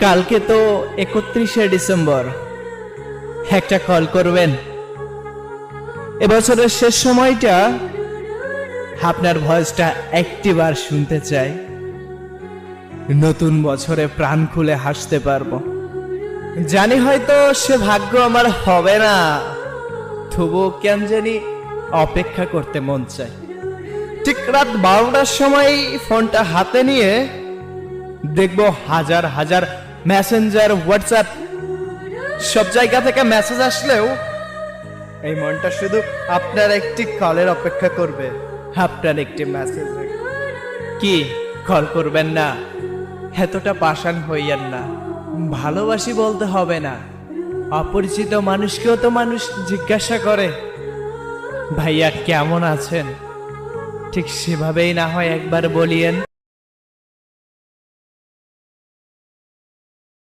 কালকে তো 31শে ডিসেম্বর, একটা কল করবেন। এবছরের শেষ সময়টা আপনার ভয়েসটা একটিবার শুনতে চাই। নতুন বছরে প্রাণ খুলে হাসতে পারবো। জানি হয়তো সে ভাগ্য আমার হবে না, তবুও কেন জানি অপেক্ষা করতে মন চায়। ঠিক রাত 12টার সময় ফোনটা হাতে নিয়ে দেখবো হাজার হাজার মেসেঞ্জার, হোয়াটসঅ্যাপ সব জায়গা থেকে মেসেজ আসলেও এই মনটা শুধু আপনার একটি কলের অপেক্ষা করবে, আপনার একটি মেসেজ। কি কল করবেন না? এতটা পাষাণ হইয়েন না। ভালোবাসি বলতে হবে না, অপরিচিত মানুষকেও তো মানুষ জিজ্ঞাসা করে ভাইয়া কেমন আছেন। ঠিক সেভাবেই না হয় একবার বলিয়েন।